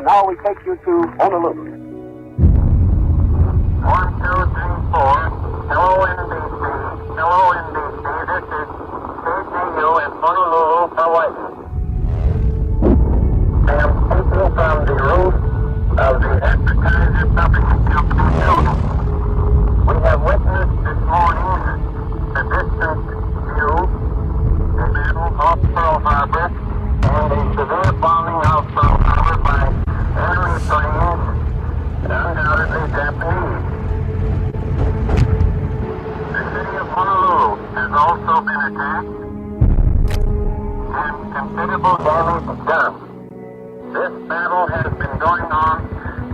And now we take you to Honolulu. 1, 2, 3, 4. Hello, NBC. Hello, NBC. This is KGU in Honolulu, Hawaii. I am speaking from the roof of the Advertiser Publishing Company building. We have witnessed this morning the distant view, the battle off Pearl Harbor, and a severe bombing of Pearl Harbor by enemy planes, undoubtedly Japanese. The city of Honolulu has also been attacked, and considerable damage done. This battle has been going on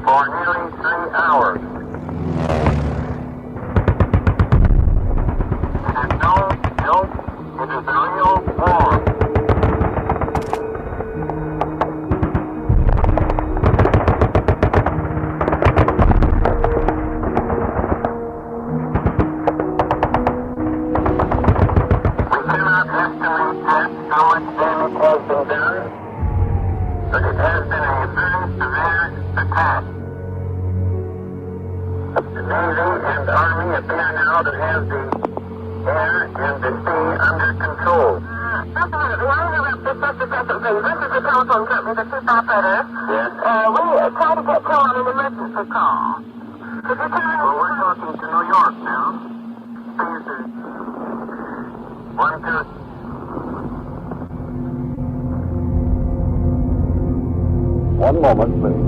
for nearly 3 hours. It is no joke, it is a real war. We cannot estimate yet how much damage has been done, but it has been a very severe attack. The Navy and Army appear now to have the air and the sea under control. Just a minute, we only have just a second, please. This is the telephone company, the chief operator. Yes. We tried to get through on an emergency call. Could you tell me? Well, we're talking to New York now. Please, 1, 2. One moment, please.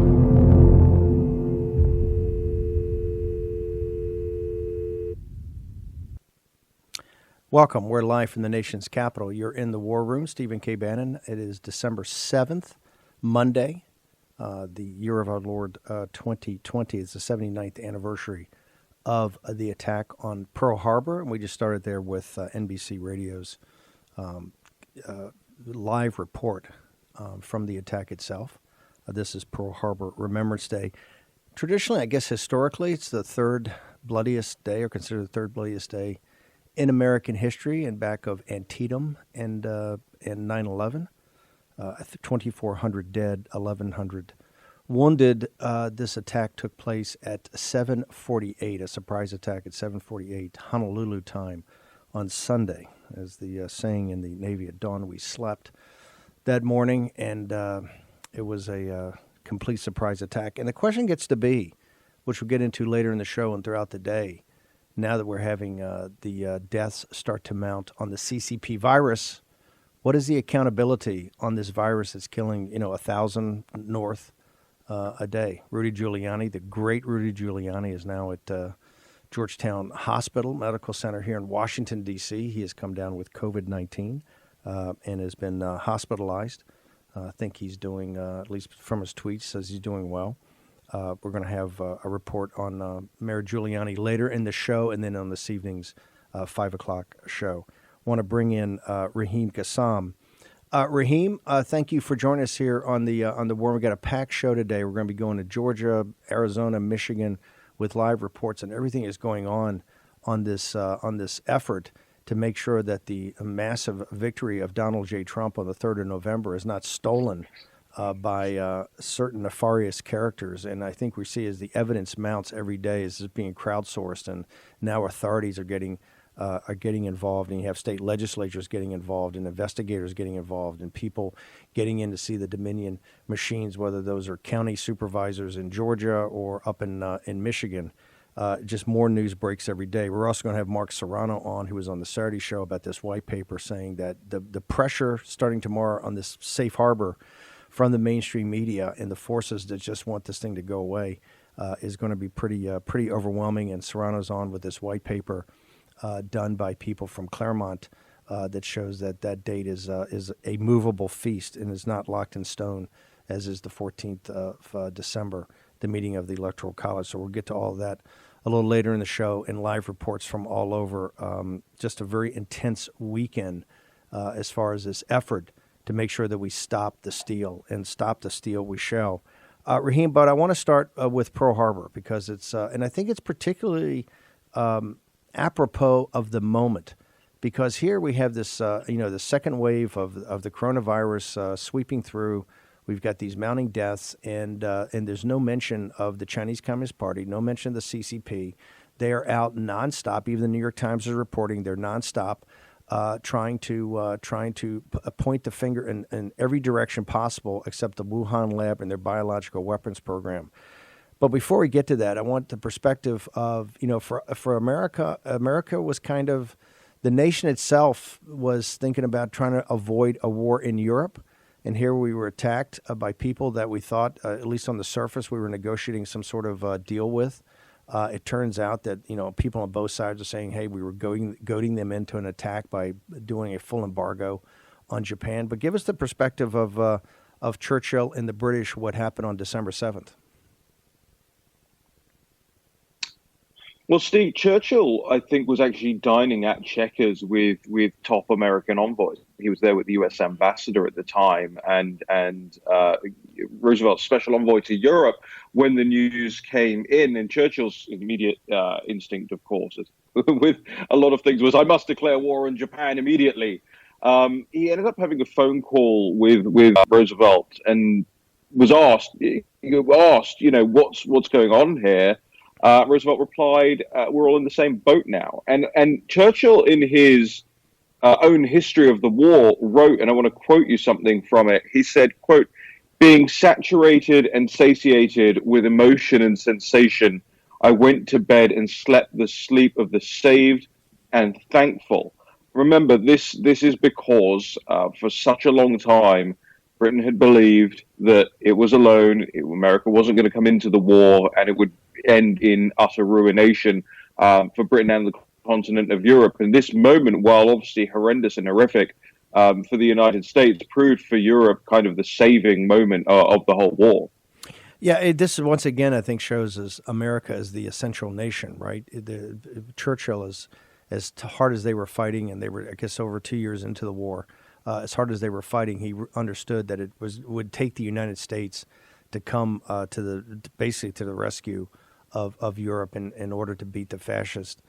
Welcome. We're live from the nation's capital. You're in the War Room. Stephen K. Bannon. It is December 7th, Monday, the year of our Lord 2020. It's the 79th anniversary of the attack on Pearl Harbor. And we just started there with NBC Radio's live report from the attack itself. This is Pearl Harbor Remembrance Day. Traditionally, I guess historically, it's the third bloodiest day, or considered the third bloodiest day in American history, and back of Antietam and 9/11. 2,400 dead, 1,100 wounded. This attack took place at 7:48, a surprise attack at 7:48 Honolulu time on Sunday. As the saying in the Navy, at dawn we slept that morning, and it was a complete surprise attack. And the question gets to be, which we'll get into later in the show and throughout the day, now that we're having the deaths start to mount on the CCP virus, what is the accountability on this virus that's killing, 1,000 north a day? Rudy Giuliani, the great Rudy Giuliani, is now at Georgetown Hospital Medical Center here in Washington, D.C. He has come down with COVID-19 and has been hospitalized. I think he's doing, at least from his tweets, says he's doing well. We're going to have a report on Mayor Giuliani later in the show, and then on this evening's 5 o'clock show. Want to bring in Raheem Kassam. Raheem, thank you for joining us here on the War. We've got a packed show today. We're going to be going to Georgia, Arizona, Michigan with live reports, and everything is going on this effort to make sure that the massive victory of Donald J. Trump on the 3rd of November is not stolen by certain nefarious characters. And I think we see, as the evidence mounts every day, is being crowdsourced, and now authorities are getting involved, and you have state legislatures getting involved, and investigators getting involved, and people getting in to see the Dominion machines, whether those are county supervisors in Georgia or up in Michigan. Just more news breaks every day. We're also going to have Mark Serrano on, who was on the Saturday show, about this white paper, saying that the pressure starting tomorrow on this safe harbor from the mainstream media and the forces that just want this thing to go away is going to be pretty overwhelming. And Serrano's on with this white paper done by people from Claremont that shows that date is a movable feast and is not locked in stone, as is the 14th of December, the meeting of the Electoral College. So we'll get to all of that a little later in the show, and live reports from all over. Just a very intense weekend as far as this effort to make sure that we stop the steal, and stop the steal we shall. Raheem, but I want to start with Pearl Harbor, because it's, and I think it's particularly apropos of the moment, because here we have this, the second wave of the coronavirus sweeping through. We've got these mounting deaths, and there's no mention of the Chinese Communist Party, no mention of the CCP. They are out nonstop. Even the New York Times is reporting they're nonstop, trying to point the finger in every direction possible, except the Wuhan lab and their biological weapons program. But before we get to that, I want the perspective of, for America. America was kind of, the nation itself was thinking about trying to avoid a war in Europe. And here we were attacked by people that we thought, at least on the surface, we were negotiating some sort of deal with. It turns out that, people on both sides are saying, hey, we were goading them into an attack by doing a full embargo on Japan. But give us the perspective of Churchill and the British, what happened on December 7th. Well, Steve, Churchill, I think, was actually dining at Chequers with top American envoys. He was there with the U.S. ambassador at the time, and Roosevelt's special envoy to Europe when the news came in. And Churchill's immediate instinct, of course, with a lot of things, was, I must declare war on Japan immediately. He ended up having a phone call with Roosevelt and was asked, what's going on here? Roosevelt replied, we're all in the same boat now. And Churchill, in his own history of the war, wrote, and I want to quote you something from it. He said, quote, being saturated and satiated with emotion and sensation, I went to bed and slept the sleep of the saved and thankful. Remember, this is because for such a long time, Britain had believed that it was alone, America wasn't going to come into the war, and it would end in utter ruination for Britain and the continent of Europe. And this moment, while obviously horrendous and horrific for the United States, proved for Europe kind of the saving moment of the whole war. Yeah, this is once again, I think, shows us America as the essential nation, right? Churchill, as hard as they were fighting, and they were, I guess, over 2 years into the war, as hard as they were fighting, he understood that it would take the United States to come basically to the rescue of Europe in order to beat the fascist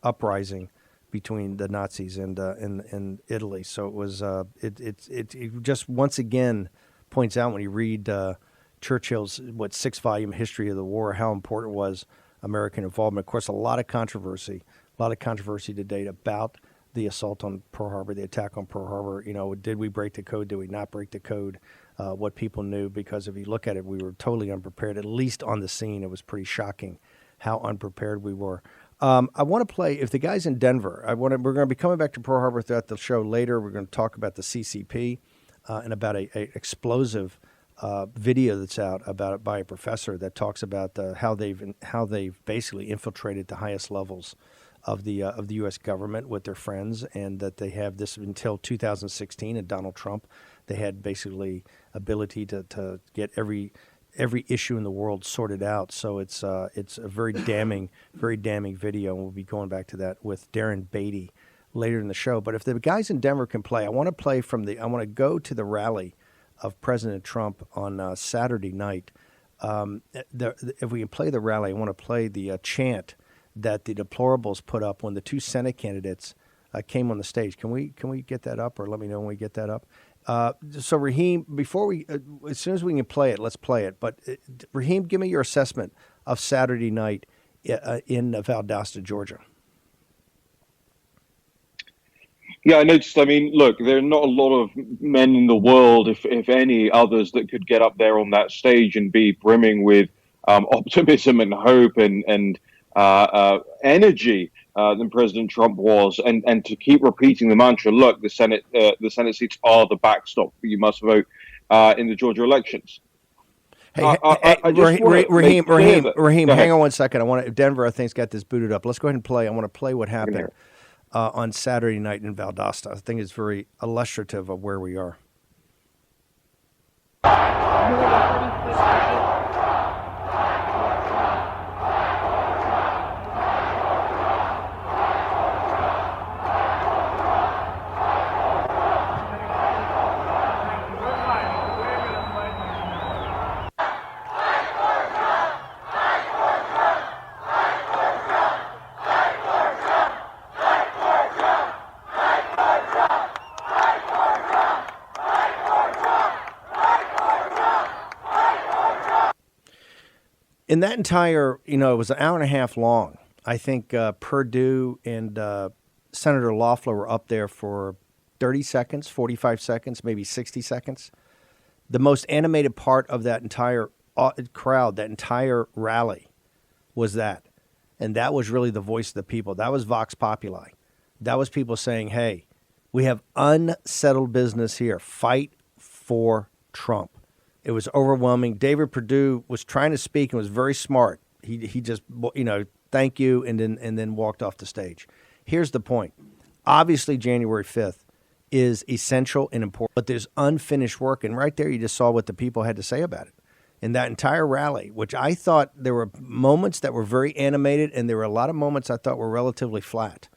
uprising between the Nazis and Italy. So it was it just once again points out, when you read Churchill's 6-volume history of the war, how important was American involvement. Of course, a lot of controversy to date about the assault on Pearl Harbor, the attack on Pearl Harbor. Did we break the code? Did we not break the code? What people knew, because if you look at it, we were totally unprepared. At least on the scene, it was pretty shocking how unprepared we were. I want to play, if the guys in Denver, we're going to be coming back to Pearl Harbor throughout the show later. We're going to talk about the CCP and about a explosive video that's out by a professor that talks about how they've basically infiltrated the highest levels of the U.S. government with their friends, and that they have this until 2016 and Donald Trump. They had basically ability to get every issue in the world sorted out. So it's a very damning video, and we'll be going back to that with Darren Beatty later in the show. But if the guys in Denver can play, I want to go to the rally of President Trump on Saturday night. If we can play the rally, I want to play the chant that the deplorables put up when the two Senate candidates came on the stage. Can we get that up, or let me know when we get that up? So Raheem, before as soon as we can play it, let's play it. But Raheem, give me your assessment of Saturday night in Valdosta, Georgia. Yeah, I noticed. I mean, look, there are not a lot of men in the world, if any, others that could get up there on that stage and be brimming with optimism and hope and energy than President Trump was, and to keep repeating the mantra, look, the Senate seats are the backstop. You must vote in the Georgia elections. Raheem, hang on 1 second. Denver, I think, has got this booted up. Let's go ahead and play. I want to play what happened on Saturday night in Valdosta. I think it's very illustrative of where we are. In that entire, it was an hour and a half long. I think Perdue and Senator Loeffler were up there for 30 seconds, 45 seconds, maybe 60 seconds. The most animated part of that entire crowd, that entire rally, was that. And that was really the voice of the people. That was Vox Populi. That was people saying, hey, we have unsettled business here. Fight for Trump. It was overwhelming. David Perdue was trying to speak and was very smart. He just, thank you, and then walked off the stage. Here's the point. Obviously, January 5th is essential and important, but there's unfinished work. And right there, you just saw what the people had to say about it. In that entire rally, which I thought there were moments that were very animated, and there were a lot of moments I thought were relatively flat.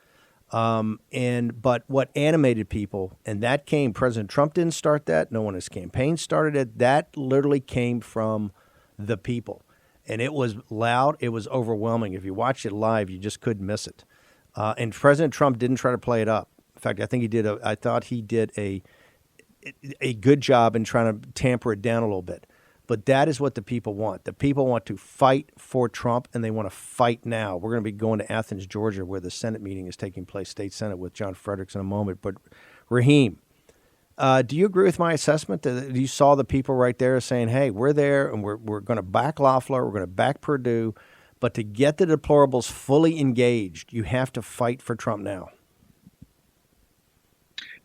But what animated people, and that came, President Trump didn't start that. No one in his campaign started it. That literally came from the people. And it was loud. It was overwhelming. If you watched it live, you just couldn't miss it. And President Trump didn't try to play it up. In fact, I think I thought he did a good job in trying to tamper it down a little bit. But that is what the people want. The people want to fight for Trump, and they want to fight now. We're going to be going to Athens, Georgia, where the Senate meeting is taking place, State Senate, with John Fredericks in a moment. But, Raheem, do you agree with my assessment that you saw the people right there saying, hey, we're there, and we're going to back Loeffler, we're going to back Perdue, but to get the deplorables fully engaged, you have to fight for Trump now?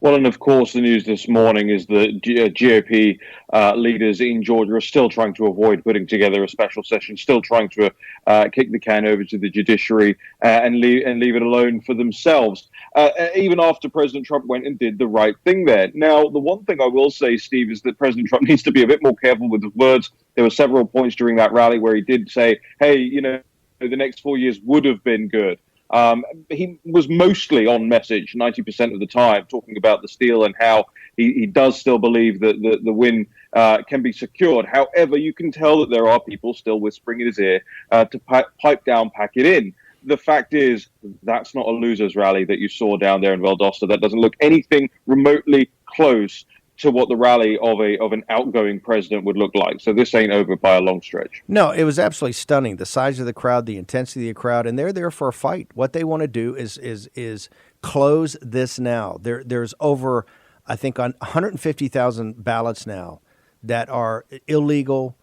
Well, and of course, the news this morning is that GOP leaders in Georgia are still trying to avoid putting together a special session, still trying to kick the can over to the judiciary and leave it alone for themselves, even after President Trump went and did the right thing there. Now, the one thing I will say, Steve, is that President Trump needs to be a bit more careful with his words. There were several points during that rally where he did say, hey, the next 4 years would have been good. He was mostly on message 90% of the time, talking about the steal and how he does still believe that the win can be secured. However, you can tell that there are people still whispering in his ear to pipe down, pack it in. The fact is, that's not a loser's rally that you saw down there in Valdosta. That doesn't look anything remotely close to what the rally of an outgoing president would look like. So this ain't over by a long stretch. No, it was absolutely stunning. The size of the crowd, the intensity of the crowd, and they're there for a fight. What they want to do is close this now. There's over, I think, 150,000 ballots now that are illegal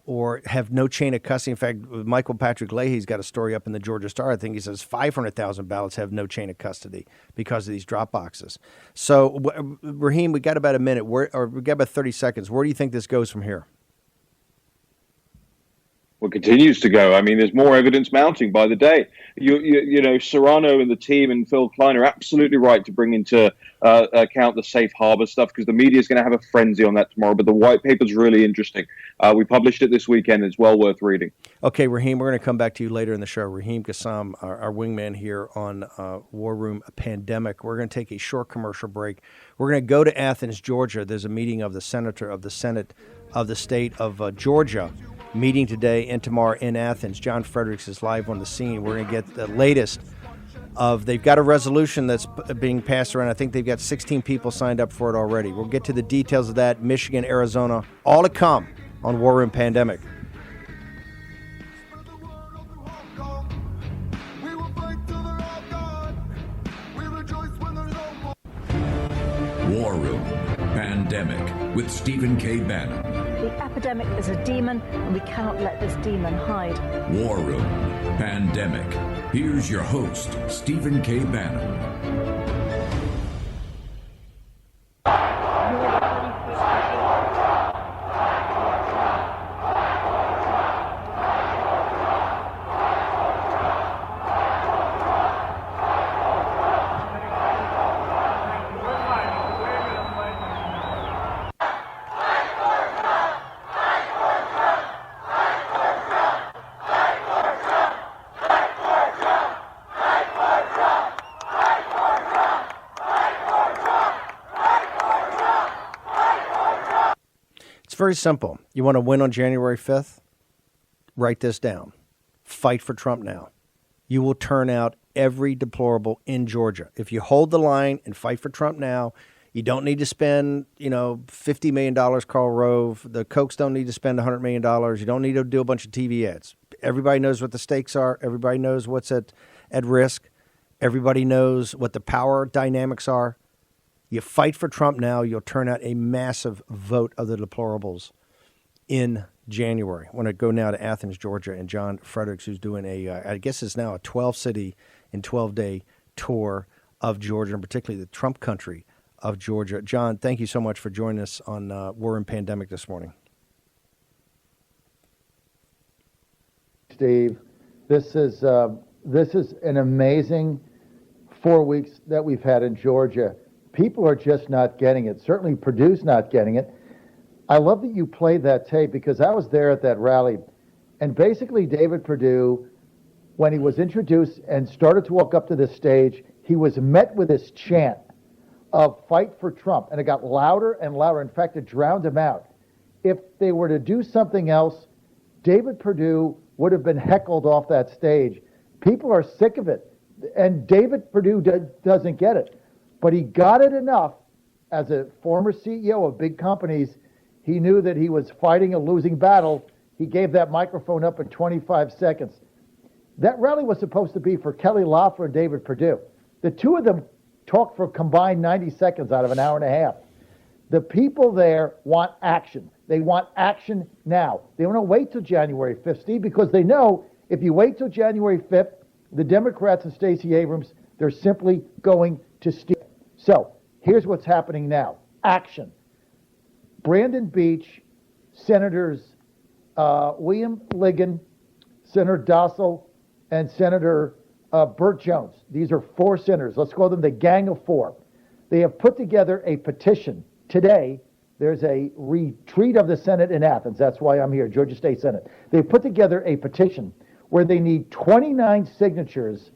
or have no chain of custody. In fact, Michael Patrick Leahy's got a story up in the Georgia Star. I think he says 500,000 ballots have no chain of custody because of these drop boxes. So, Raheem, we got about a minute, we got about 30 seconds. Where do you think this goes from here? Well, continues to go. I mean, there's more evidence mounting by the day. Serrano and the team and Phil Klein are absolutely right to bring into account the safe harbor stuff, because the media is going to have a frenzy on that tomorrow. But the white paper's really interesting. We published it this weekend. It's well worth reading. Okay, Raheem, we're going to come back to you later in the show. Raheem Kassam, our wingman here on War Room Pandemic. We're going to take a short commercial break. We're going to go to Athens, Georgia. There's a meeting of the senator of the Senate of the state of Georgia, meeting today and tomorrow in Athens. John Fredericks is live on the scene. We're going to get the latest they've got a resolution that's being passed around. I think they've got 16 people signed up for it already. We'll get to the details of that. Michigan, Arizona, all to come on War Room Pandemic. War Room Pandemic with Stephen K. Bannon. The epidemic is a demon, and we cannot let this demon hide. War Room Pandemic. Here's your host, Stephen K. Bannon. Very simple. You want to win on January 5th? Write this down. Fight for Trump now. You will turn out every deplorable in Georgia. If you hold the line and fight for Trump now, You don't need to spend, $50 million, Karl Rove. The Kochs don't need to spend $100 million. You don't need to do a bunch of TV ads. Everybody knows what the stakes are. Everybody knows what's at risk. Everybody knows what the power dynamics are. You fight for Trump now, you'll turn out a massive vote of the deplorables in January. I want to go now to Athens, Georgia, and John Fredericks, who's doing I guess it's now a 12-city and 12-day tour of Georgia, and particularly the Trump country of Georgia. John, thank you so much for joining us on War and Pandemic this morning. Steve, this is an amazing 4 weeks that we've had in Georgia. People are just not getting it. Certainly Purdue's not getting it. I love that you played that tape because I was there at that rally. And basically David Perdue, when he was introduced and started to walk up to the stage, he was met with this chant of fight for Trump. And it got louder and louder. In fact, it drowned him out. If they were to do something else, David Perdue would have been heckled off that stage. People are sick of it. And David Perdue doesn't get it. But he got it enough. As a former CEO of big companies, he knew that he was fighting a losing battle. He gave that microphone up in 25 seconds. That rally was supposed to be for Kelly Loeffler and David Perdue. The two of them talked for a combined 90 seconds out of an hour and a half. The people there want action. They want action now. They don't want to wait till January 5th, Steve, because they know if you wait till January 5th, the Democrats and Stacey Abrams, they're simply going to steal. So here's what's happening now. Action. Brandon Beach, Senators William Ligon, Senator Dossal, and Senator Burt Jones. These are four senators. Let's call them the Gang of Four. They have put together a petition. Today, there's a retreat of the Senate in Athens. That's why I'm here, Georgia State Senate. They've put together a petition where they need 29 signatures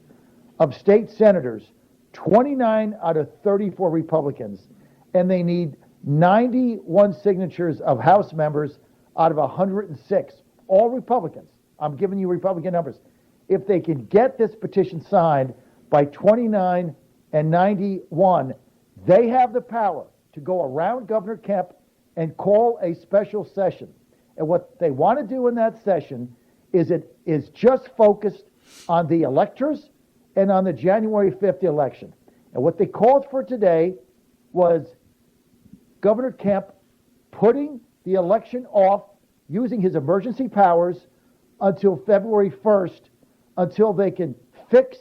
of state senators, 29 out of 34 Republicans, and they need 91 signatures of House members out of 106, all Republicans. I'm giving you Republican numbers. If they can get this petition signed by 29 and 91, they have the power to go around Governor Kemp and call a special session. And what they want to do in that session is just focused on the electors and on the January 5th election. And what they called for today was Governor Kemp putting the election off using his emergency powers until February 1st, until they can fix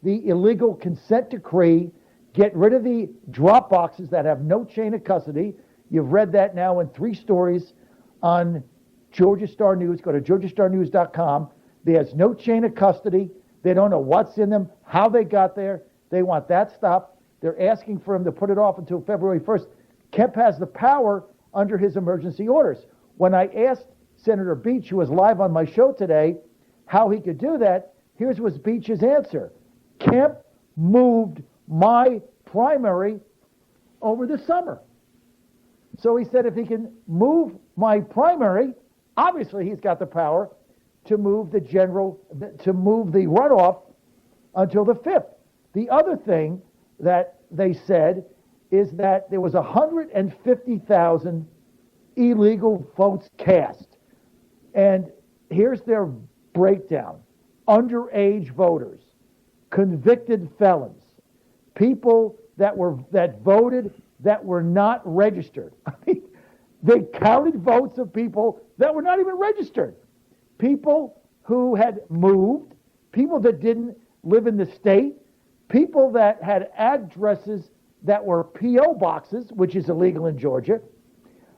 the illegal consent decree, get rid of the drop boxes that have no chain of custody. You've read that now in 3 stories on Georgia Star News. Go to georgiastarnews.com. There's no chain of custody. They don't know what's in them, how they got there. They want that stopped. They're asking for him to put it off until February 1st. Kemp has the power under his emergency orders. When I asked Senator Beach, who was live on my show today, how he could do that, here's was Beach's answer. Kemp moved my primary over the summer. So he said if he can move my primary, obviously he's got the power to move the runoff until the 5th. The other thing that they said is that there was 150,000 illegal votes cast. And here's their breakdown. Underage voters, convicted felons, people that voted that were not registered. I mean, they counted votes of people that were not even registered. People who had moved, people that didn't live in the state, people that had addresses that were P.O. boxes, which is illegal in Georgia.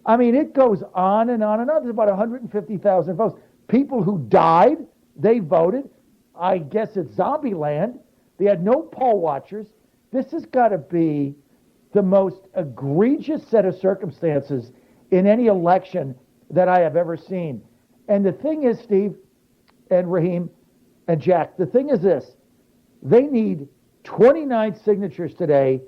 I mean, it goes on and on and on. There's about 150,000 votes. People who died, they voted. I guess it's zombie land. They had no poll watchers. This has got to be the most egregious set of circumstances in any election that I have ever seen. And the thing is, Steve and Raheem and Jack, the thing is this. They need 29 signatures today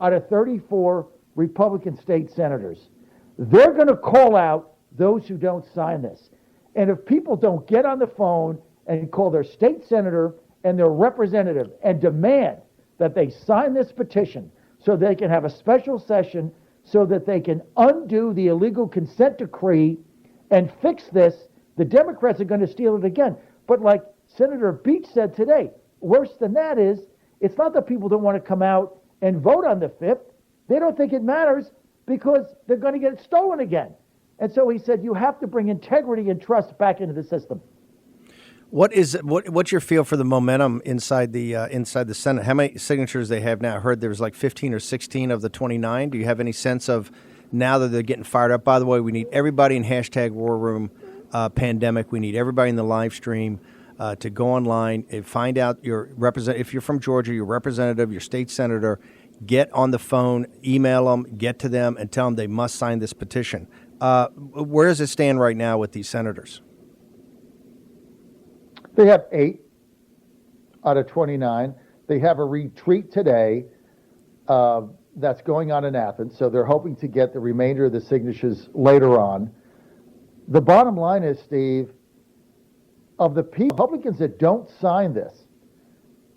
out of 34 Republican state senators. They're going to call out those who don't sign this. And if people don't get on the phone and call their state senator and their representative and demand that they sign this petition so they can have a special session so that they can undo the illegal consent decree and fix this. The Democrats are going to steal it again. But like Senator Beach said today, worse than that is, it's not that people don't want to come out and vote on the 5th. They don't think it matters because they're going to get it stolen again. And so he said, you have to bring integrity and trust back into the system. What's your feel for the momentum inside the Senate? How many signatures they have now? I heard there was like 15 or 16 of the 29. Do you have any sense of now that they're getting fired up? By the way, we need everybody in hashtag War Room Pandemic. We need everybody in the live stream to go online and find out your if you're from Georgia, your representative, your state senator. Get on the phone, email them, get to them, and tell them they must sign this petition. Where does it stand right now with these senators? They have 8 out of 29. They have a retreat today that's going on in Athens, so they're hoping to get the remainder of the signatures later on. The bottom line is, Steve, of the Republicans that don't sign this,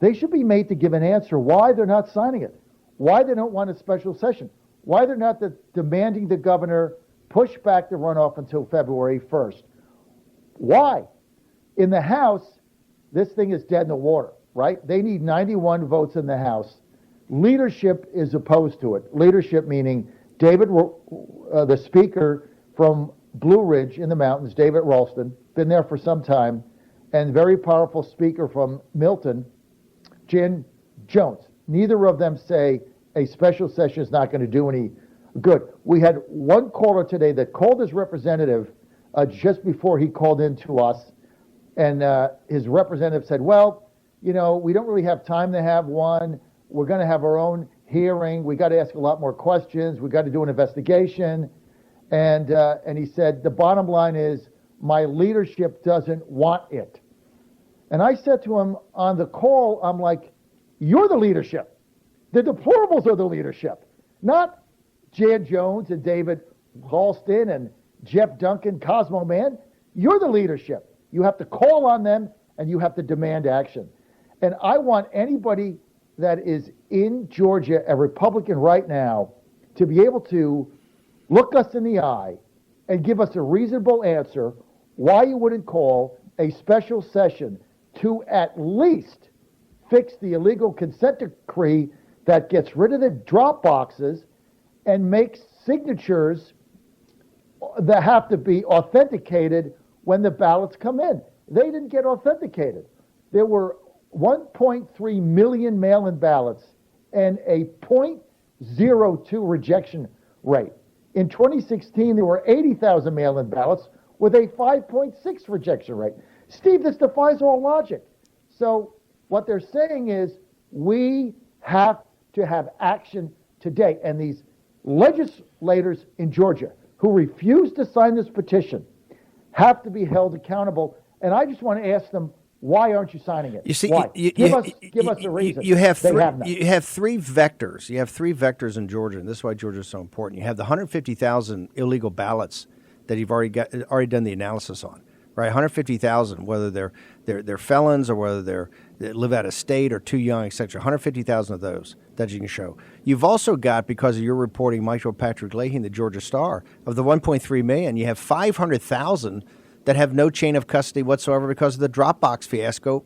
they should be made to give an answer why they're not signing it, why they don't want a special session, why they're not demanding the governor push back the runoff until February 1st. Why? In the House, this thing is dead in the water, right? They need 91 votes in the House. Leadership is opposed to it. Leadership meaning the Speaker from Blue Ridge in the mountains, David Ralston, been there for some time, and very powerful Speaker from Milton, Jan Jones. Neither of them say a special session is not going to do any good. We had one caller today that called his representative just before he called in to us. And his representative said, well, we don't really have time to have one. We're going to have our own hearing. We got to ask a lot more questions. We got to do an investigation. And he said, the bottom line is my leadership doesn't want it. And I said to him on the call, I'm like, you're the leadership. The deplorables are the leadership, not Jan Jones and David Ralston and Jeff Duncan, Cosmo Man. You're the leadership. You have to call on them, and you have to demand action. And I want anybody that is in Georgia, a Republican right now, to be able to look us in the eye and give us a reasonable answer why you wouldn't call a special session to at least fix the illegal consent decree that gets rid of the drop boxes and makes signatures that have to be authenticated when the ballots come in. They didn't get authenticated. There were 1.3 million mail-in ballots and a 0.02 rejection rate. In 2016, there were 80,000 mail-in ballots with a 5.6 rejection rate. Steve, this defies all logic. So what they're saying is we have to have action today. And these legislators in Georgia who refuse to sign this petition have to be held accountable. And I just want to ask them, why aren't you signing it? You see, why? Give us a reason. You have three vectors. You have 3 vectors in Georgia, and this is why Georgia is so important. You have the 150,000 illegal ballots that you've already done the analysis on, right? 150,000, whether they're felons or whether they live out of state or too young, etc. 150,000 of those that you can show. You've also got, because of your reporting, Michael Patrick Leahy in the Georgia Star, of the 1.3 million, you have 500,000 that have no chain of custody whatsoever because of the Dropbox fiasco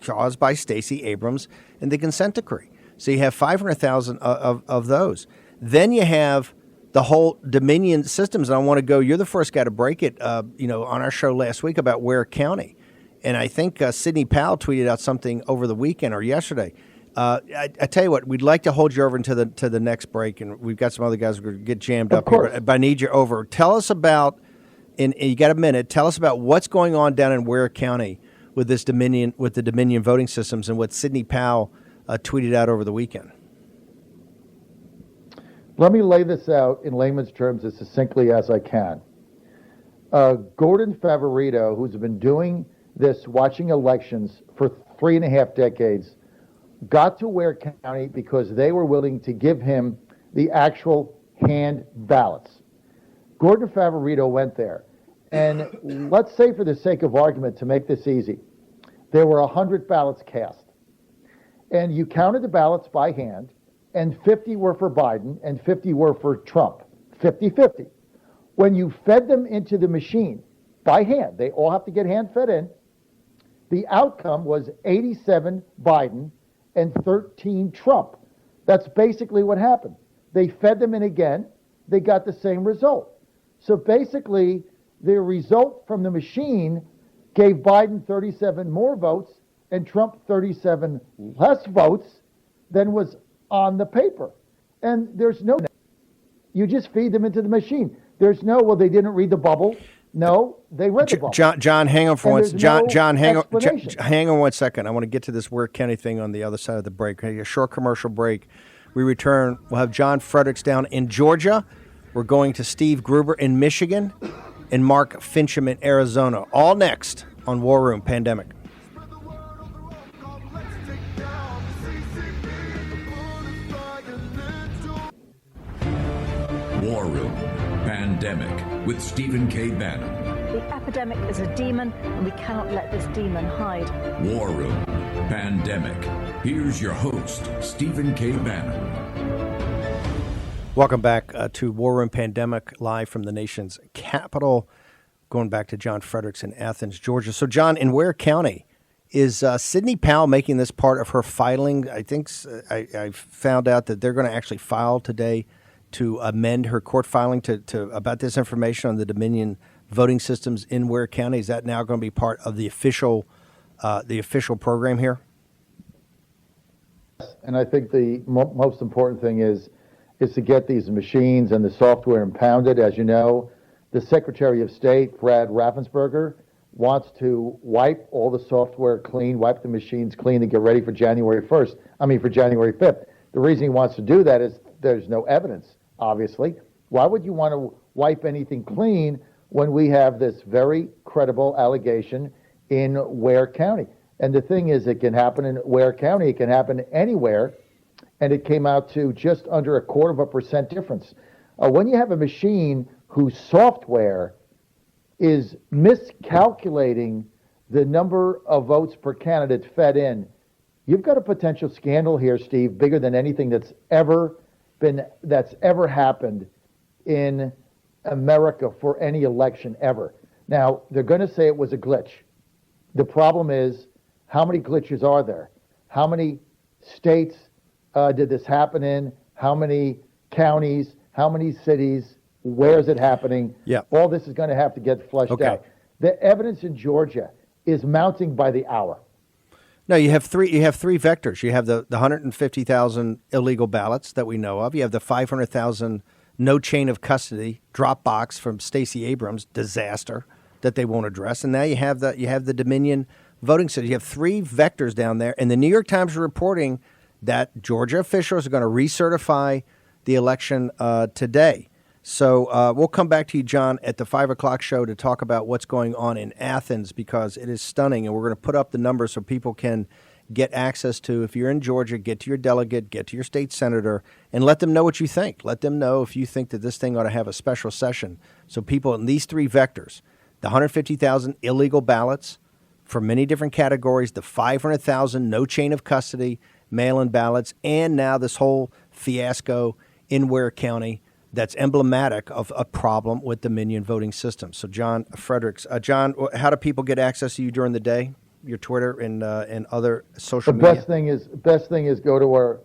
caused by Stacey Abrams and the consent decree. So you have 500,000 of those. Then you have the whole Dominion systems, and I want to go. You're the first guy to break it. On our show last week about Ware County, and I think Sidney Powell tweeted out something over the weekend or yesterday. I tell you what, we'd like to hold you over to the next break, and we've got some other guys who are going to get jammed up here. But I need you over. Tell us about. And you got a minute. Tell us about what's going on down in Ware County with the Dominion voting systems and what Sidney Powell tweeted out over the weekend. Let me lay this out in layman's terms as succinctly as I can. Gordon Favorito, who's been doing this, watching elections for 3.5 decades, got to Ware County because they were willing to give him the actual hand ballots. Gordon Favorito went there. And let's say, for the sake of argument, to make this easy, there were 100 ballots cast. And you counted the ballots by hand, and 50 were for Biden, and 50 were for Trump. 50-50. When you fed them into the machine by hand, they all have to get hand fed in, the outcome was 87 Biden and 13 Trump. That's basically what happened. They fed them in again, they got the same result. So basically, the result from the machine gave Biden 37 more votes and Trump 37 less votes than was on the paper. And there's no, you just feed them into the machine. There's no, well, they didn't read the bubble. No, they read the bubble. John, hang on for one. John, hang on 1 second. I want to get to this Ware County thing on the other side of the break. A short commercial break. We return. We'll have John Fredericks down in Georgia. We're going to Steve Gruber in Michigan and Mark Finchem in Arizona. All next on War Room Pandemic. War Room Pandemic with Stephen K. Bannon. The epidemic is a demon, and we cannot let this demon hide. War Room Pandemic. Here's your host, Stephen K. Bannon. Welcome back to War Room Pandemic, live from the nation's capital. Going back to John Fredericks in Athens, Georgia. So, John, in Ware County, is Sidney Powell making this part of her filing? I think I found out that they're going to actually file today to amend her court filing to about this information on the Dominion voting systems in Ware County. Is that now going to be part of the official program here? And I think the most important thing is to get these machines and the software impounded. As you know, the Secretary of State, Brad Raffensperger, wants to wipe all the software clean, wipe the machines clean, and get ready for January 5th. The reason he wants to do that is there's no evidence, obviously. Why would you want to wipe anything clean when we have this very credible allegation in Ware County? And the thing is, it can happen in Ware County, it can happen anywhere, and it came out to just under 0.25% difference. When you have a machine whose software is miscalculating the number of votes per candidate fed in, you've got a potential scandal here, Steve, bigger than anything that's ever happened in America for any election ever. Now, they're going to say it was a glitch. The problem is, how many glitches are there? How many states did this happen in? How many counties? How many cities? Where is it happening? Yeah. All this is going to have to get flushed out. The evidence in Georgia is mounting by the hour. No, you have three vectors. You have the 150,000 illegal ballots that we know of. You have the 500,000 no chain of custody drop box from Stacey Abrams disaster that they won't address. And now you have the Dominion voting system. You have three vectors down there. And the New York Times are reporting that Georgia officials are going to recertify the election today. So we'll come back to you, John, at the 5 o'clock show to talk about what's going on in Athens, because it is stunning. And we're going to put up the numbers so people can get access to, if you're in Georgia, get to your delegate, get to your state senator, and let them know what you think. Let them know if you think that this thing ought to have a special session. So people in these three vectors, the 150,000 illegal ballots for many different categories, the 500,000 no chain of custody mail-in ballots, and now this whole fiasco in Ware County that's emblematic of a problem with Dominion voting system. So, John Fredericks. John, how do people get access to you during the day? Your Twitter and other social media? Best thing is go to our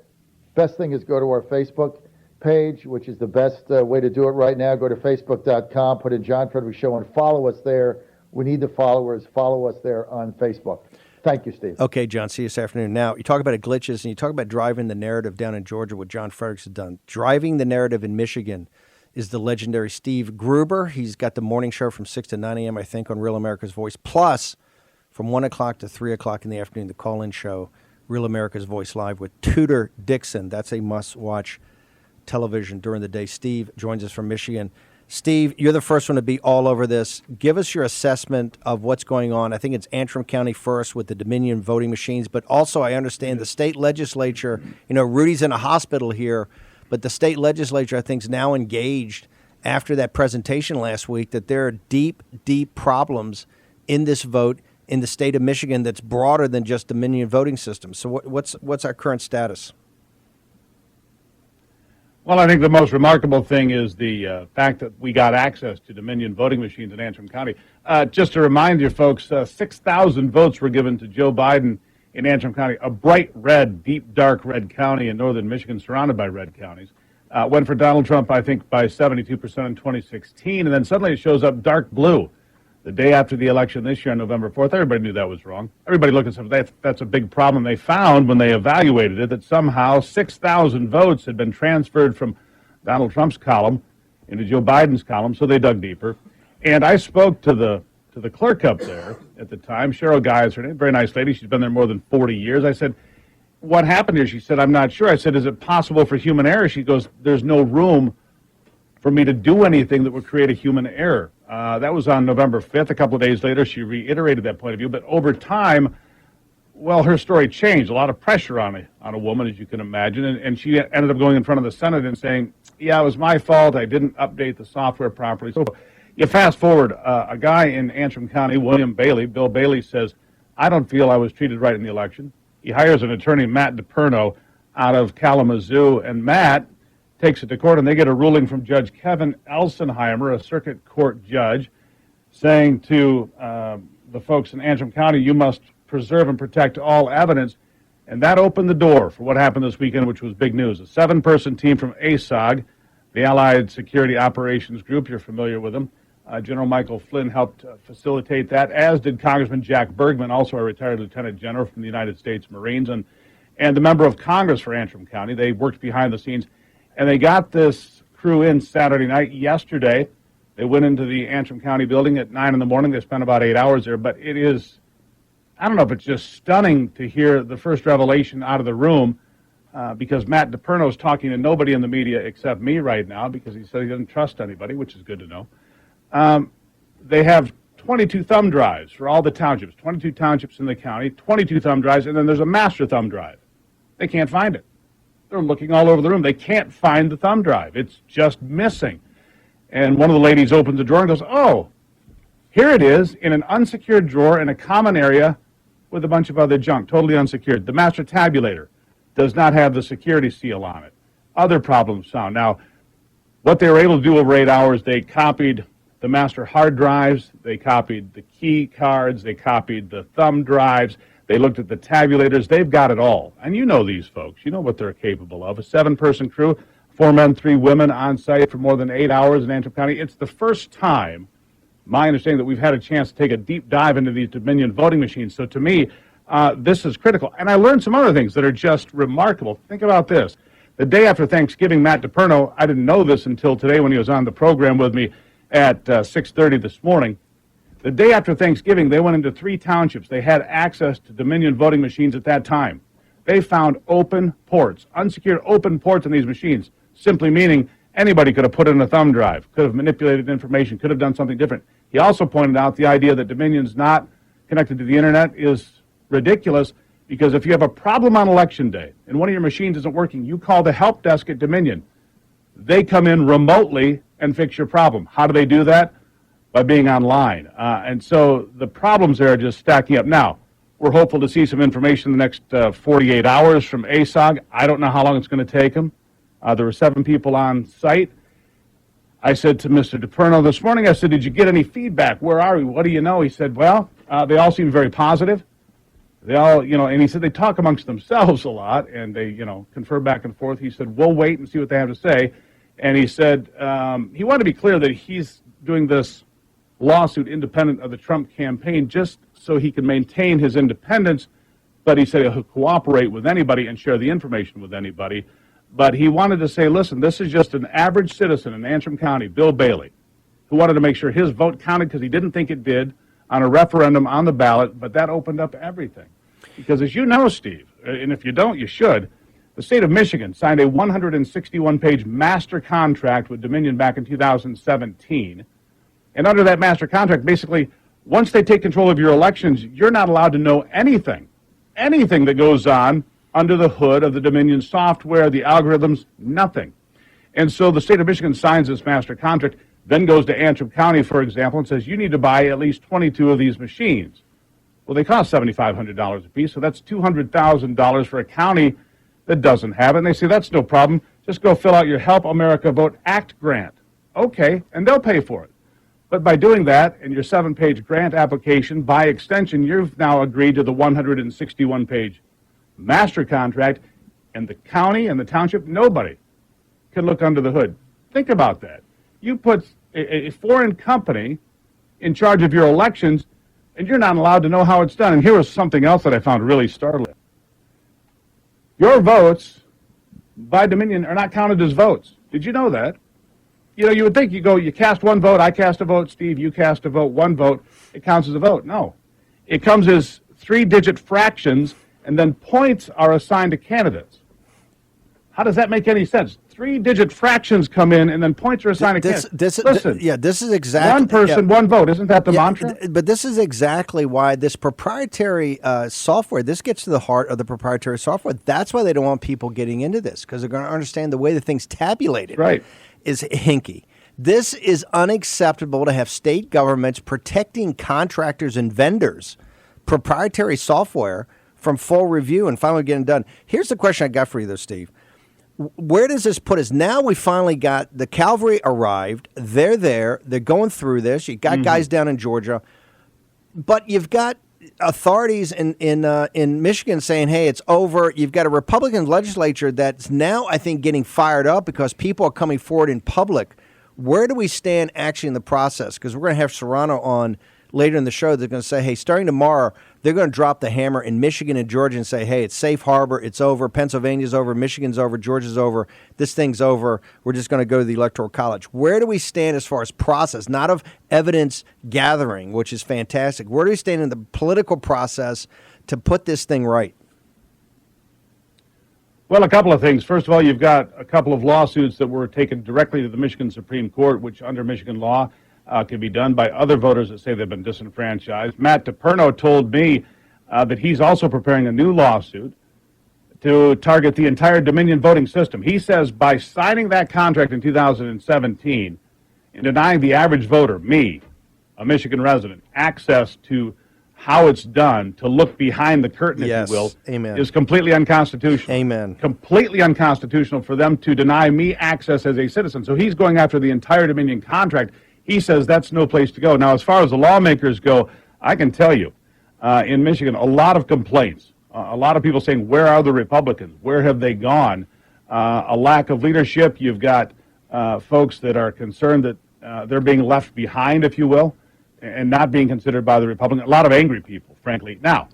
Facebook page, which is the best way to do it right now. Go to facebook.com, put in John Fredericks Show, and follow us there. We need the followers. Follow us there on Facebook. Thank you, Steve. Okay, John, see you this afternoon. Now, you talk about glitches, and you talk about driving the narrative down in Georgia, what John Fredericks has done. Driving the narrative in Michigan is the legendary Steve Gruber. He's got the morning show from 6 to 9 a.m., I think, on Real America's Voice. Plus, from 1 o'clock to 3 o'clock in the afternoon, the call-in show, Real America's Voice Live with Tudor Dixon. That's a must-watch television during the day. Steve joins us from Michigan. Steve, you're the first one to be all over this. Give us your assessment of what's going on. I think it's Antrim County first with the Dominion voting machines, but also I understand the state legislature, Rudy's in a hospital here, but the state legislature, I think, is now engaged after that presentation last week that there are deep, deep problems in this vote in the state of Michigan that's broader than just Dominion voting systems. So what's our current status? Well, I think the most remarkable thing is the fact that we got access to Dominion voting machines in Antrim County. Just to remind you folks, 6,000 votes were given to Joe Biden in Antrim County, a bright red, deep dark red county in northern Michigan surrounded by red counties. Went for Donald Trump, I think, by 72% in 2016, and then suddenly it shows up dark blue the day after the election this year on November 4th. Everybody knew that was wrong. Everybody looked at something. That's a big problem. They found when they evaluated it that somehow 6,000 votes had been transferred from Donald Trump's column into Joe Biden's column, so they dug deeper. And I spoke to the clerk up there at the time. Cheryl Guy is her name, very nice lady. She's been there more than 40 years. I said, what happened here? She said, I'm not sure. I said, is it possible for human error? She goes, there's no room for me to do anything that would create a human error. That was on November 5th. A couple of days later, she reiterated that point of view. But over time, well, her story changed. A lot of pressure on a woman, as you can imagine. And she ended up going in front of the Senate and saying, yeah, it was my fault. I didn't update the software properly. So you fast forward, a guy in Antrim County, Bill Bailey, says, I don't feel I was treated right in the election. He hires an attorney, Matt DePerno, out of Kalamazoo. And Matt takes it to court, and they get a ruling from Judge Kevin Elsenheimer, a circuit court judge, saying to the folks in Antrim County, you must preserve and protect all evidence. And that opened the door for what happened this weekend, which was big news. A 7-person team from ASOG, the Allied Security Operations Group, you're familiar with them. General Michael Flynn helped facilitate that, as did Congressman Jack Bergman, also a retired lieutenant general from the United States Marines, and the member of Congress for Antrim County. They worked behind the scenes. And they got this crew in Saturday night. Yesterday, they went into the Antrim County building at 9 in the morning. They spent about 8 hours there. But it is, I don't know if it's just stunning to hear the first revelation out of the room, because Matt DePerno is talking to nobody in the media except me right now, because he said he doesn't trust anybody, which is good to know. They have 22 thumb drives for all the townships, 22 townships in the county, 22 thumb drives, and then there's a master thumb drive. They can't find it. They're looking all over the room. They can't find the thumb drive. It's just missing. And one of the ladies opens the drawer and goes, oh, here it is in an unsecured drawer in a common area with a bunch of other junk, totally unsecured. The master tabulator does not have the security seal on it. Other problems found. Now, what they were able to do over 8 hours, they copied the master hard drives, they copied the key cards, they copied the thumb drives, they looked at the tabulators. They've got it all. And you know these folks. You know what they're capable of. A 7-person crew, 4 men, 3 women on site for more than 8 hours in Antrim County. It's the first time, my understanding, that we've had a chance to take a deep dive into these Dominion voting machines. So to me, this is critical. And I learned some other things that are just remarkable. Think about this. The day after Thanksgiving, Matt DePerno, I didn't know this until today when he was on the program with me at 6:30 this morning. The day after Thanksgiving, they went into 3 townships. They had access to Dominion voting machines at that time. They found open ports, unsecured open ports in these machines, simply meaning anybody could have put in a thumb drive, could have manipulated information, could have done something different. He also pointed out the idea that Dominion's not connected to the internet is ridiculous, because if you have a problem on Election Day and one of your machines isn't working, you call the help desk at Dominion. They come in remotely and fix your problem. How do they do that? By being online. And so the problems there are just stacking up. Now, we're hopeful to see some information in the next 48 hours from ASOG. I don't know how long it's going to take them. There were 7 people on site. I said to Mr. DePerno this morning, I said, did you get any feedback? Where are we? What do you know? He said, well, they all seem very positive. They all, and he said they talk amongst themselves a lot, and they, confer back and forth. He said, we'll wait and see what they have to say. And he said he wanted to be clear that he's doing this lawsuit independent of the Trump campaign just so he can maintain his independence, but he said he'll cooperate with anybody and share the information with anybody. But he wanted to say, listen, this is just an average citizen in Antrim County, Bill Bailey, who wanted to make sure his vote counted because he didn't think it did on a referendum on the ballot, but that opened up everything. Because as you know, Steve, and if you don't, you should, the state of Michigan signed a 161-page master contract with Dominion back in 2017. And under that master contract, basically, once they take control of your elections, you're not allowed to know anything that goes on under the hood of the Dominion software, the algorithms, nothing. And so the state of Michigan signs this master contract, then goes to Antrim County, for example, and says, you need to buy at least 22 of these machines. Well, they cost $7,500 a piece, so that's $200,000 for a county that doesn't have it. And they say, that's no problem. Just go fill out your Help America Vote Act grant. Okay, and they'll pay for it. But by doing that, in your 7-page grant application, by extension, you've now agreed to the 161-page master contract, and the county and the township, nobody can look under the hood. Think about that. You put a foreign company in charge of your elections, and you're not allowed to know how it's done. And here was something else that I found really startling. Your votes by Dominion are not counted as votes. Did you know that? You know, you would think you cast one vote, I cast a vote, Steve, you cast a vote, one vote, it counts as a vote. No. It comes as 3-digit fractions, and then points are assigned to candidates. How does that make any sense? 3-digit fractions come in, and then points are assigned to candidates. Listen, this is exactly... One person, one vote. Isn't that the mantra? But this is exactly why this proprietary software, this gets to the heart of the proprietary software. That's why they don't want people getting into this, because they're going to understand the way the thing's tabulated is hinky. This is unacceptable to have state governments protecting contractors and vendors, proprietary software, from full review and finally getting done. Here's the question I got for you, though, Steve. Where does this put us? Now we finally got the cavalry arrived. They're there. They're going through this. You got guys down in Georgia, but you've got authorities in Michigan saying, "Hey, it's over." You've got a Republican legislature that's now, I think, getting fired up because people are coming forward in public. Where do we stand actually in the process? Because we're going to have Serrano on later in the show. They're going to say, "Hey, starting tomorrow, they're going to drop the hammer in Michigan and Georgia and say, hey, it's safe harbor, it's over, Pennsylvania's over, Michigan's over, Georgia's over, this thing's over, we're just going to go to the Electoral College." Where do we stand as far as process, not of evidence gathering, which is fantastic? Where do we stand in the political process to put this thing right? Well, a couple of things. First of all, you've got a couple of lawsuits that were taken directly to the Michigan Supreme Court, which under Michigan law can be done by other voters that say they've been disenfranchised. Matt DePerno told me that he's also preparing a new lawsuit to target the entire Dominion voting system. He says by signing that contract in 2017 and denying the average voter, me, a Michigan resident, access to how it's done, to look behind the curtain, if you will, is completely unconstitutional. Amen. Completely unconstitutional for them to deny me access as a citizen. So he's going after the entire Dominion contract. He says that's no place to go. Now, as far as the lawmakers go, I can tell you, in Michigan, a lot of complaints, a lot of people saying, where are the Republicans? Where have they gone? A lack of leadership. You've got folks that are concerned that they're being left behind, if you will, and not being considered by the Republicans. A lot of angry people, frankly. Now,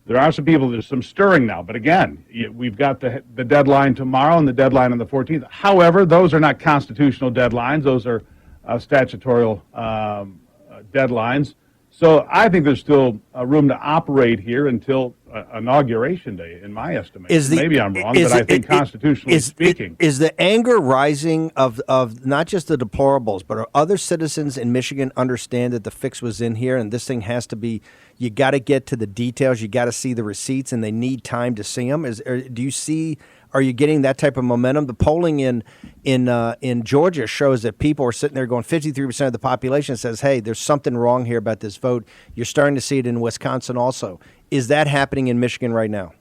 there are some people, there's some stirring now. But again, we've got the deadline tomorrow and the deadline on the 14th. However, those are not constitutional deadlines. Those are statutory deadlines. So I think there's still room to operate here until Inauguration Day, in my estimation. Maybe I'm wrong, but I think constitutionally speaking. Is the anger rising of not just the deplorables, but are other citizens in Michigan understand that the fix was in here and this thing has to be, you got to get to the details, you got to see the receipts, and they need time to see them? Are you getting that type of momentum? The polling in Georgia shows that people are sitting there going, 53% of the population says, hey, there's something wrong here about this vote. You're starting to see it in Wisconsin also. Is that happening in Michigan right now?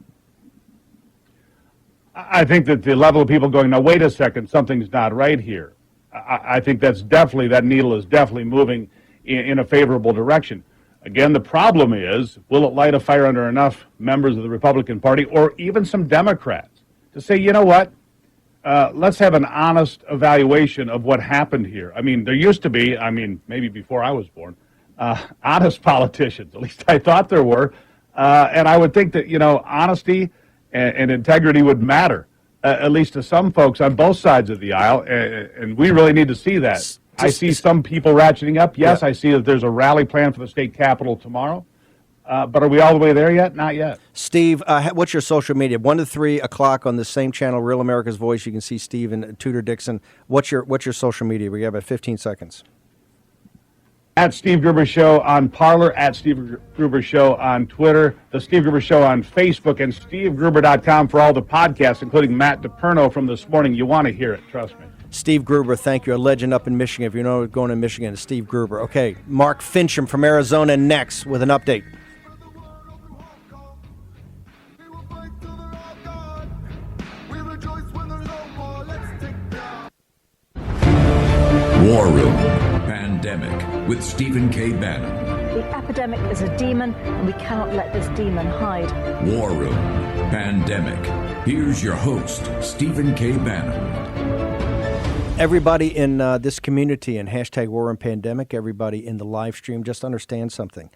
I think that the level of people going, now, wait a second, something's not right here. I think that needle is definitely moving in a favorable direction. Again, the problem is, will it light a fire under enough members of the Republican Party or even some Democrats to say, you know what, let's have an honest evaluation of what happened here. I mean, there used to be, maybe before I was born, honest politicians. At least I thought there were. And I would think that, honesty and integrity would matter, at least to some folks on both sides of the aisle. And we really need to see that. I see some people ratcheting up. Yes, I see that there's a rally plan for the state capitol tomorrow. But are we all the way there yet? Not yet. Steve, what's your social media? 1 to 3 o'clock on the same channel, Real America's Voice. You can see Steve and Tudor Dixon. What's your social media? We have about 15 seconds. At Steve Gruber Show on Parler, at Steve Gruber Show on Twitter, the Steve Gruber Show on Facebook, and SteveGruber.com for all the podcasts, including Matt DePerno from this morning. You want to hear it, trust me. Steve Gruber, thank you. A legend up in Michigan. If you know going to Michigan, it's Steve Gruber. Okay, Mark Finchem from Arizona next with an update. We rejoice when there's no more War Room Pandemic with Stephen K. Bannon. The epidemic is a demon, and we cannot let this demon hide. War Room Pandemic. Here's your host, Stephen K. Bannon. Everybody in this community and hashtag War Room Pandemic, everybody in the live stream, just understand something.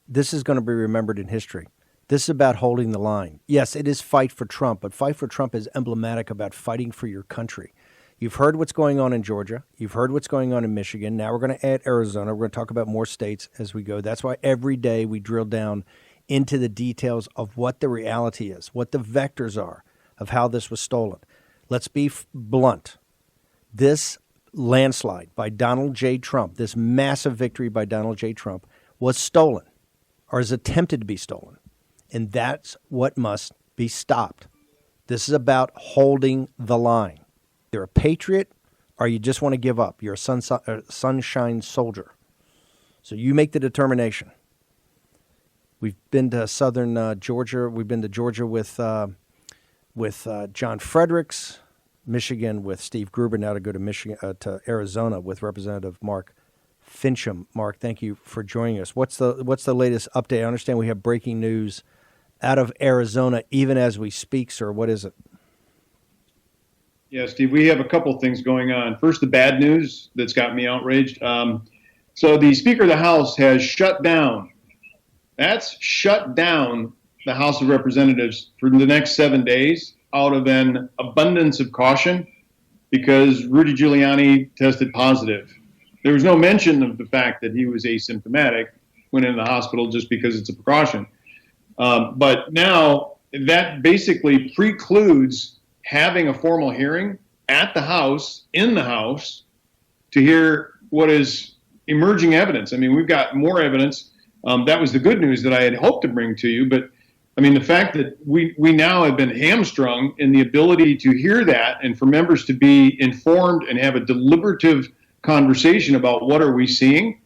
This is going to be remembered in history. This is about holding the line. Yes, it is fight for Trump, but fight for Trump is emblematic about fighting for your country. You've heard what's going on in Georgia. You've heard what's going on in Michigan. Now we're going to add Arizona. We're going to talk about more states as we go. That's why every day we drill down into the details of what the reality is, what the vectors are of how this was stolen. Let's be blunt. This landslide by Donald J. Trump, this massive victory by Donald J. Trump, was stolen or is attempted to be stolen. And that's what must be stopped. This is about holding the line. You're a patriot or you just want to give up. You're a sunshine soldier. So you make the determination. We've been to southern Georgia. We've been to Georgia with John Fredericks, Michigan with Steve Gruber. Now to go to Michigan to Arizona with Representative Mark Finchem. Mark, thank you for joining us. What's the latest update? I understand we have breaking news out of Arizona even as we speak, sir. What is it? Yeah, Steve, we have a couple things going on. First, the bad news that's got me outraged. So the Speaker of the House has shut down the House of Representatives for the next 7 days out of an abundance of caution because Rudy Giuliani tested positive. There was no mention of the fact that he was asymptomatic, went into the hospital just because it's a precaution. But now that basically precludes having a formal hearing at the House, in the House, to hear what is emerging evidence. I mean, we've got more evidence. That was the good news that I had hoped to bring to you. But, I mean, the fact that we now have been hamstrung in the ability to hear that and for members to be informed and have a deliberative conversation about what are we seeing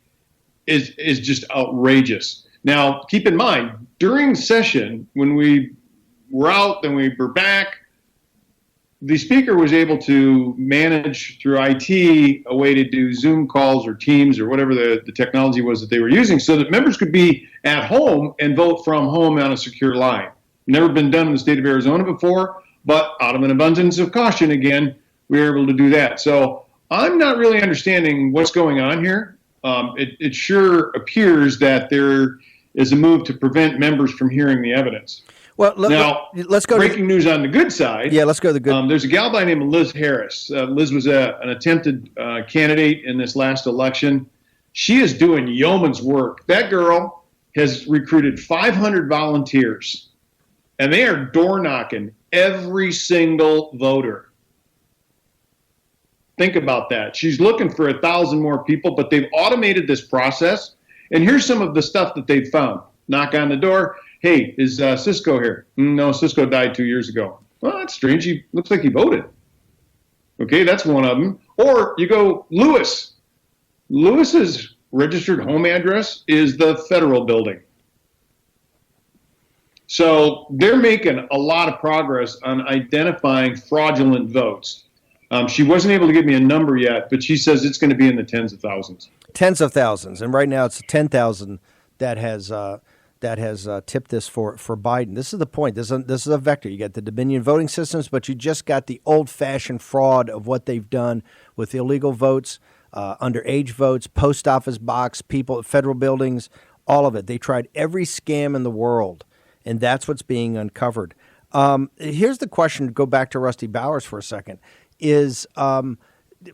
is just outrageous. Now, keep in mind, during session, when we were out, then we were back, the Speaker was able to manage through IT a way to do Zoom calls or Teams or whatever the technology was that they were using so that members could be at home and vote from home on a secure line. Never been done in the state of Arizona before, but out of an abundance of caution, again, we were able to do that. So I'm not really understanding what's going on here. It sure appears that there is a move to prevent members from hearing the evidence. Well, let's go. Breaking news on the good side. Yeah, let's go to the good. There's a gal by the name of Liz Harris. Liz was an attempted candidate in this last election. She is doing yeoman's work. That girl has recruited 500 volunteers, and they are door knocking every single voter. Think about that. She's looking for 1,000 more people, but they've automated this process. And here's some of the stuff that they've found. Knock on the door. Hey, is Cisco here? No, Cisco died 2 years ago. Well, that's strange. He looks like he voted. Okay, that's one of them. Or you go, Lewis. Lewis's registered home address is the federal building. So they're making a lot of progress on identifying fraudulent votes. She wasn't able to give me a number yet, but she says it's going to be in the tens of thousands. Tens of thousands, and right now it's 10,000 that has tipped this for Biden. This is the point. This is a vector. You got the Dominion voting systems, but you just got the old-fashioned fraud of what they've done with illegal votes, underage votes, post office box, people, federal buildings, all of it. They tried every scam in the world, and that's what's being uncovered. Here's the question, to go back to Rusty Bowers for a second, is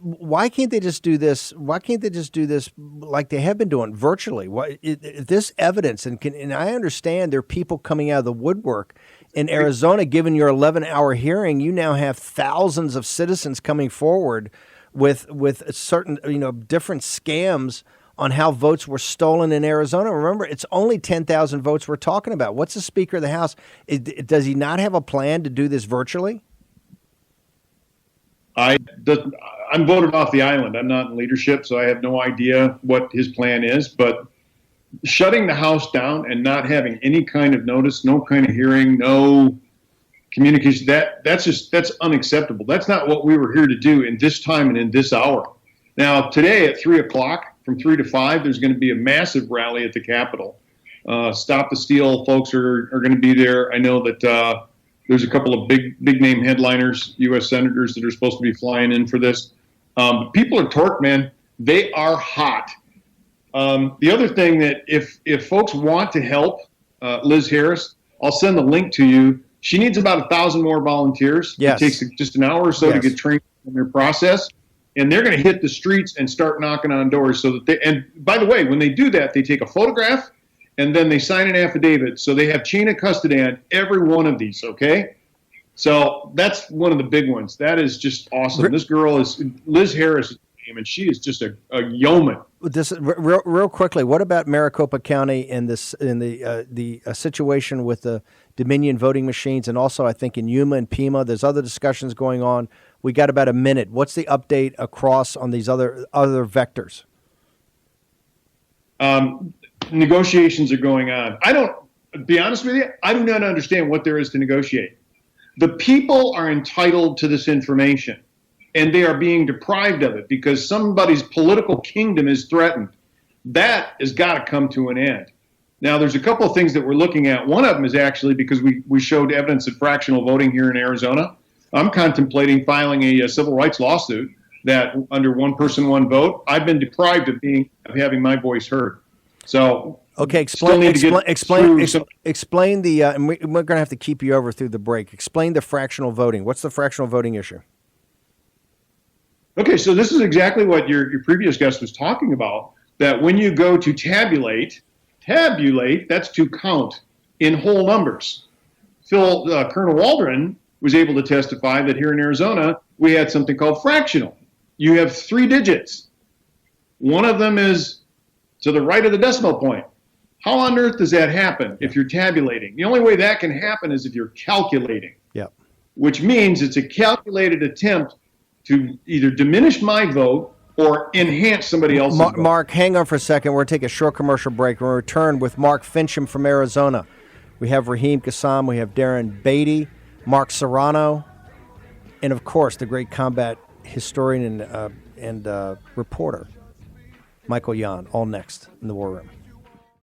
why can't they just do this? Why can't they just do this like they have been doing virtually? This evidence, and I understand there are people coming out of the woodwork in Arizona. Given your 11-hour hearing, you now have thousands of citizens coming forward with certain different scams on how votes were stolen in Arizona. Remember, it's only 10,000 votes we're talking about. What's the Speaker of the House? Does he not have a plan to do this virtually? I'm voted off the island. I'm not in leadership, so I have no idea what his plan is. But shutting the House down and not having any kind of notice, no kind of hearing, no communication, that's unacceptable. That's not what we were here to do in this time and in this hour. Now, today at 3 o'clock, from 3 to 5, there's going to be a massive rally at the Capitol. Stop the Steal folks are going to be there. I know that there's a couple of big name headliners, U.S. senators that are supposed to be flying in for this. People are torqued, man. They are hot. The other thing that if folks want to help Liz Harris, I'll send the link to you. She needs about 1,000 more volunteers. Yes. It takes just an hour or so to get trained in their process. And they're going to hit the streets and start knocking on doors so that and by the way, when they do that, they take a photograph and then they sign an affidavit. So they have chain of custody on every one of these, okay? So that's one of the big ones. That is just awesome. This girl is Liz Harris, and she is just a yeoman. This real quickly. What about Maricopa County in the situation with the Dominion voting machines, and also I think in Yuma and Pima? There's other discussions going on. We got about a minute. What's the update across on these other vectors? Negotiations are going on. To be honest with you, I do not understand what there is to negotiate. The people are entitled to this information, and they are being deprived of it because somebody's political kingdom is threatened. That has got to come to an end. Now, there's a couple of things that we're looking at. One of them is actually because we showed evidence of fractional voting here in Arizona. I'm contemplating filing a civil rights lawsuit that under one person, one vote, I've been deprived of having my voice heard. So okay, explain the and we're going to have to keep you over through the break. Explain the fractional voting. What's the fractional voting issue? Okay, so this is exactly what your previous guest was talking about, that when you go to tabulate, that's to count in whole numbers. Colonel Waldron was able to testify that here in Arizona, we had something called fractional. You have 3 digits. One of them is to the right of the decimal point. How on earth does that happen if you're tabulating? The only way that can happen is if you're calculating. Yep. Which means it's a calculated attempt to either diminish my vote or enhance somebody else's vote. Mark, hang on for a second. We're going to take a short commercial break. We'll return with Mark Finchem from Arizona. We have Raheem Kassam. We have Darren Beatty, Mark Serrano, and, of course, the great combat historian and reporter, Michael Yan, all next in the War Room.